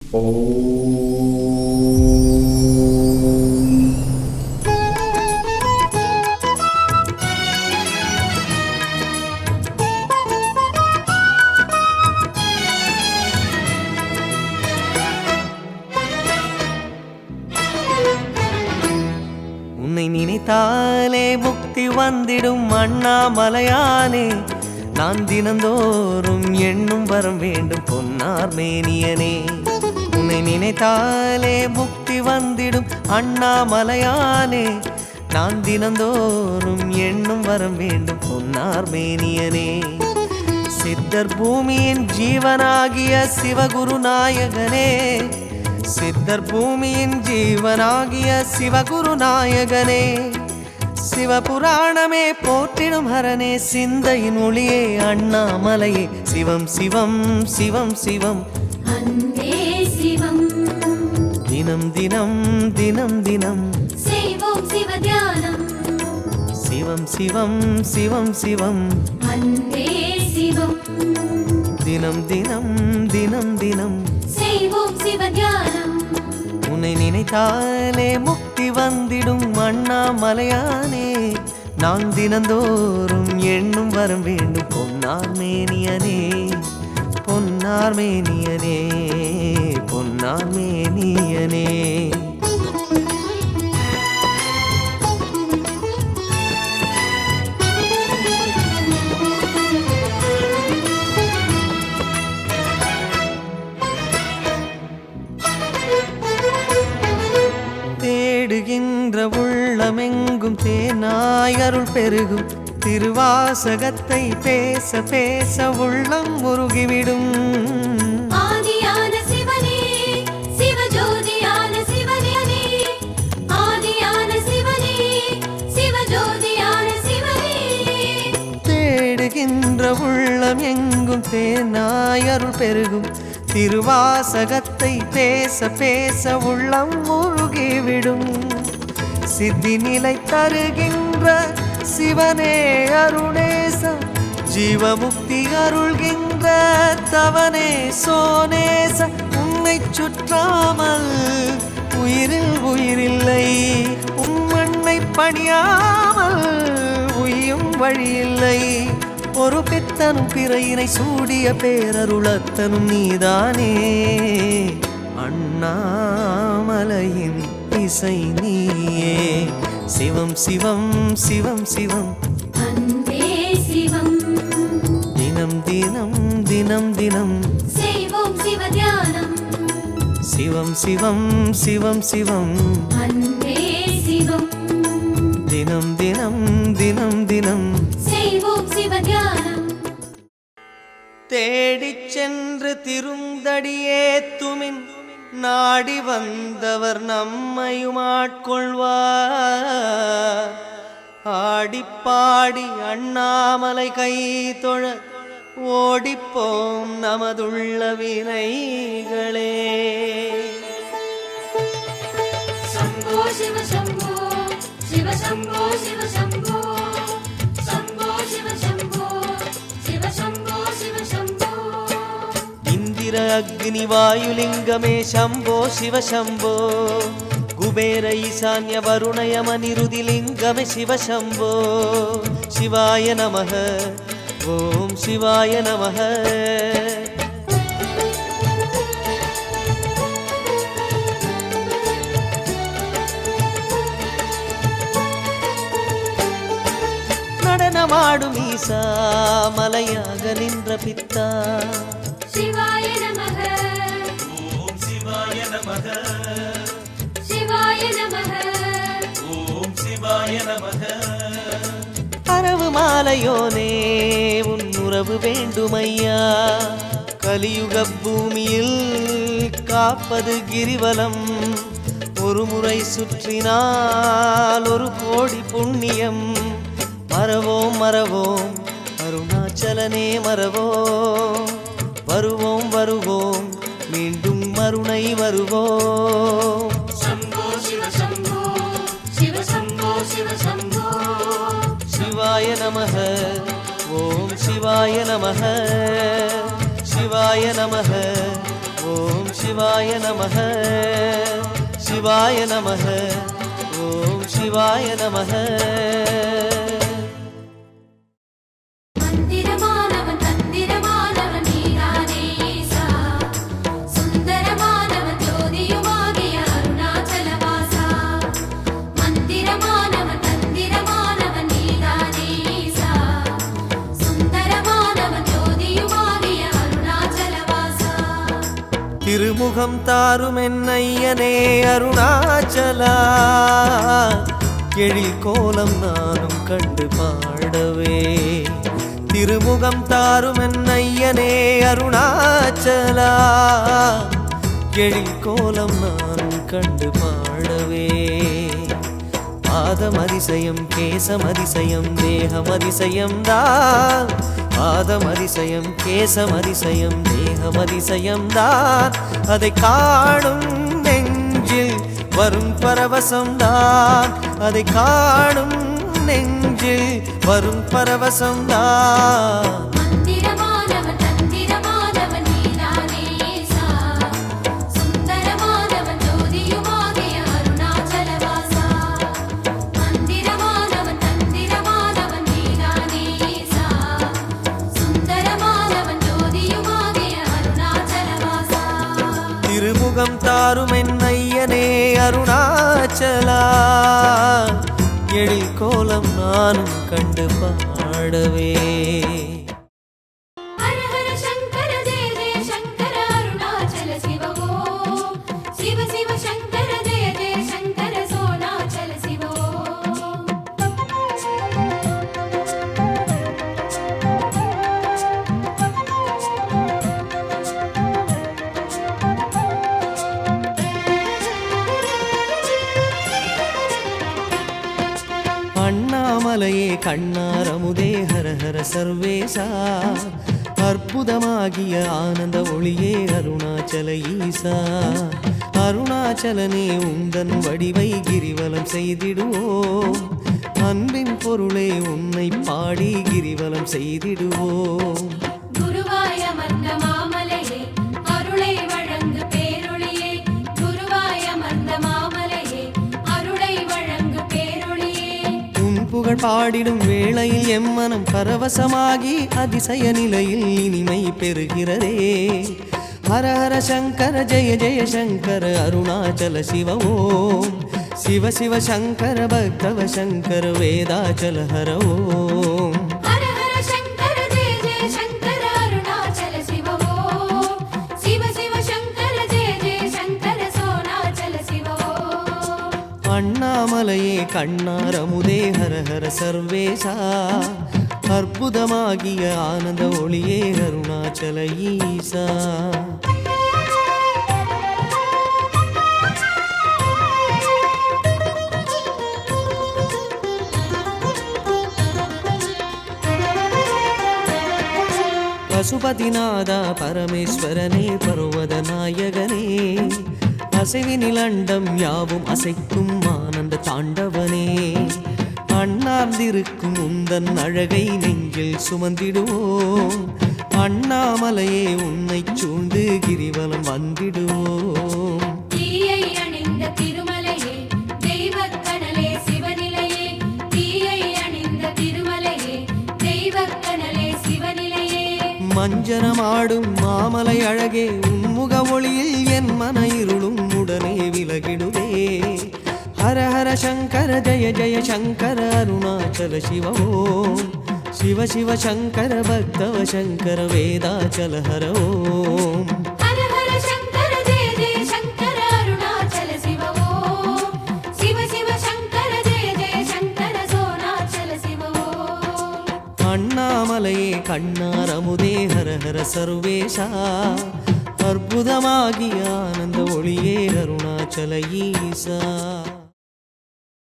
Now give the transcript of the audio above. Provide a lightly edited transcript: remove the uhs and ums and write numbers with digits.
உன்னை நினைத்தாலே முக்தி வந்திடும் அண்ணாமலையானே, நான் தினந்தோறும் எண்ணும் வரம் வேண்டும் பொன்னார் மேனியனே. உன்னை நினைத்தாலே முக்தி வந்திடும் அண்ணாமலையானே, நான் தினந்தோறும் எண்ணும் வரம் வேண்டும் பொன்னார் மேனியனே. சித்தர் பூமியின் ஜீவனாகிய சிவகுரு நாயகனே, சித்தர் பூமியின் ஜீவனாகிய சிவகுரு நாயகனே, சிவபுராணமே போற்றிடும் ஹரனே, சிந்தையின் ஒளியே அண்ணாமலையே, சிவம் சிவம் சிவம் சிவம் அன்பே சிவம். தினம் தினம் தினம் தினம் செய்வோம் சிவ தியானம். சிவம் சிவம் சிவம் சிவம் அன்பே சிவம். தினம் தினம் தினம் தினம் செய்வோம் சிவ தியானம். உன்னை நினைத்தாலே முக்தி வந்திடும் அண்ணாமலையானே, நான் தினந்தோறும் எண்ணும் வரம் வேண்டும் பொன்னார் மேனியனே, பொன்னார் மேனியனே, பொன்னார் மேனியனே. தேடுகின்ற உள்ளமெங்கும் தேனாய் அருள் பெருகும், திருவாசகத்தை பேச பேச உள்ளம் உருகிவிடும். ஆதியான சிவனே, சிவஜோதியான சிவனே, ஆதியான சிவனே, சிவஜோதியான சிவனே. தேடுகின்ற உள்ளம் எங்கும் தேனாய் அருள் பெருகும், திருவாசகத்தை பேச பேச உள்ளம் முருகிவிடும். சித்தி நிலை தருகின்ற சிவனே அருணேச, ஜீவமுக்தி அருள்கின்ற தவனே சோனேச. உன்னை சுற்றாமல் உயிரில் உயிரில்லை, உம்மண்ணை பணியாமல் உயும் வழியில்லை. ஒரு பித்தனும் பிறையினை சூடிய பேரருளத்தனும் நீதானே, அண்ணாமலையின் இசை நீயே. சிவம் சிவம் சிவம் சிவம் அன்பே சிவம். தினம் தினம் தினம் தினம் செய்வோம் சிவ தியானம். சிவம் சிவம் சிவம் சிவம் அன்பே சிவம். தினம் தினம் தினம் தினம் செய்வோம் சிவ தியானம். தேடிச் சென்று திருந்தடியேத்துமின் நாடி வந்தவர் நம்மையும் ஆட்கொள்வார். ஆடிப்பாடி அண்ணாமலை கை தொழ ஓடிப்போம் நமதுள்ள வினைகளே. शम्भो शिव शम्भो शिव शम्भो शिव शम्भो शम्भो शिव शम्भो शिव शम्भो शिव शम्भो. இந்திர அக்னி வாயுலிங்கமே சம்போ சிவ சம்போ, குபேர ஈசான்ய வருணயம நிருதிலிங்கமே சிவ சம்போ. சிவாய நமः, ஓம் சிவாய நமः. நடனமாடும் ஈசா மலையாக நின்ற பித்தா. शिवाय नमः, ஓம் சிவாய நமக, शिवाय नमः, ஓம் சிவாய நமக. அரவு மாலையோனே உன் உறவு வேண்டுமையா, கலியுக பூமியில் காப்பது கிரிவலம். ஒரு முறை சுற்றினால் ஒரு கோடி புண்ணியம். மறவோம் மறவோம் அருணாச்சலனே மறவோம், வருவோம் வருவோம் மீண்டும் மருணை வருவோம். शम्भो शिव शम्भो शिव शम्भो शिव शम्भो. சிவாய நமः, ஓம் சிவாய நமः, சிவாய நமः, ஓம் சிவாய நமः சிவாய நமः ஓம் சிவாய நமः மந்திரமானவன் தந்திரமானவன் நீதானே ஈசா சுந்தரமானவன் ஜோதியுமாகிய அருணாச்சலவாசா மந்திரமானவன் தந்திரமானவன் நீதானே ஈசா சுந்தரமானவன் ஜோதியுமாகிய அருணாச்சலவாசா திருமுகம் தாரும் என்னையனே அருணாச்சலா எழில் கோலம் நானும் கண்டு பாடவே திருமுகம் தாரும் என்னையனே அருணாச்சலா எழில் கோலம் நானும் கண்டு பாடவே பாதமதிசயம் கேசமதிசயம் தேகமதிசயம் தான் பாதமதிசயம் கேசமதிசயம் தேகமதிசயம் தான் அதை காணும் நெஞ்சில் வரும் பரவசம்தான் அதை காணும் நெஞ்சில் வரும் பரவசம்தான் மந்திரமானவன் தந்திரமானவன் நீதானே ஈசா சுந்தரமானவன் ஜோதியுமாகிய அருணாச்சலவாசா மந்திரமானவன் தந்திரமானவன் நீதானே ஈசா சுந்தரமானவன் ஜோதியுமாகிய அருணாச்சலவாசா திருமுகம் தாரும் என்னையனே அருணாச்சலா எழில் கோலம் நானும் கண்டு பாடவே ஹர ஹர சங்கர ஜெய ஜெய சங்கர அருணாச்சல சிவ ஓம் சிவ சிவ சங்கர ஜெய ஜெய சங்கர சோனாச்சல சிவ ஓம் அண்ணாமலையே கண்ணாரமுதே ஹர ஹர சர்வேசா அற்புதமாகிய ஆனந்த ஒளியே அருணாச்சல ஈசா அருணாச்சலனே உந்தன் வடிவை கிரிவலம் செய்திடுவோம் அன்பின் பொருளே உன்னை பாடி கிரிவலம் செய்திடுவோம் குருவாய மந்த மாமலையே அருளை வழங்கு பேரொளியே குருவாய மந்த மாமலையே அருளை வழங்கு பேரொளியே உன் புகழ் பாடிடும் வேளையில் எம்மனம் பரவசமாகி அதிசய நிலையில் இனிமை பெறுகிறதே ஹர ஹர சங்கர ஜெய ஜெய சங்கர அருணாச்சல சிவ ஓம் சிவ சிவ சங்கர பக்தவ சங்கர வேதாச்சல ஹர ஓம் ஹர ஹர சங்கர ஜெய ஜெய சங்கர அருணாச்சல சிவ ஓம் சிவ சிவ சங்கர ஜெய ஜெய சங்கர சோனாச்சல சிவ ஓம் அண்ணாமலையே கண்ணாரமுதே ஹர ஹர சர்வேசா அற்புதமாகிய ஆனந்த ஒளியே அருணாச்சல ஈசா பசுபதிநாதா பரமேஸ்வரனே பர்வத நாயகனே அசைவினில் அண்டம் யாவும் அசைக்கும் ஆனந்த தாண்டவனே அண்ணார்ந்திருக்கும் உந்தன் அழகை நெஞ்சில் சுமந்திடுவோம் அண்ணாமலையே உன்னை சூழ்ந்து கிரிவலம் வந்திடுவோம் தீயை அணிந்த திருமலையே தெய்வக்கனலே சிவநிலையே தீயை அணிந்த திருமலையே தெய்வக்கனலே சிவநிலையே மஞ்சனமாடும் மாமலை அழகே உன்முக ஒளியில் என் மன இருளும் உடனே விலகிடுதே ஹர ஹர சங்கர ஜெய ஜெய சங்கர அருணாச்சல சிவ ஓம் சிவ சிவ சங்கர பக்தவ சங்கர வேதாச்சல ஹர ஓம் ஹர ஹர சங்கர ஜெய ஜெய சங்கர அருணாச்சல சிவ ஓம் சிவ சிவ சங்கர ஜெய ஜெய சங்கர சோனாச்சல சிவ ஓம் அண்ணாமலையே கண்ணாரமுதே ஹர ஹர சர்வேசா அற்புதமாகிய ஆனந்த ஒளியே அருணாச்சல ஈசா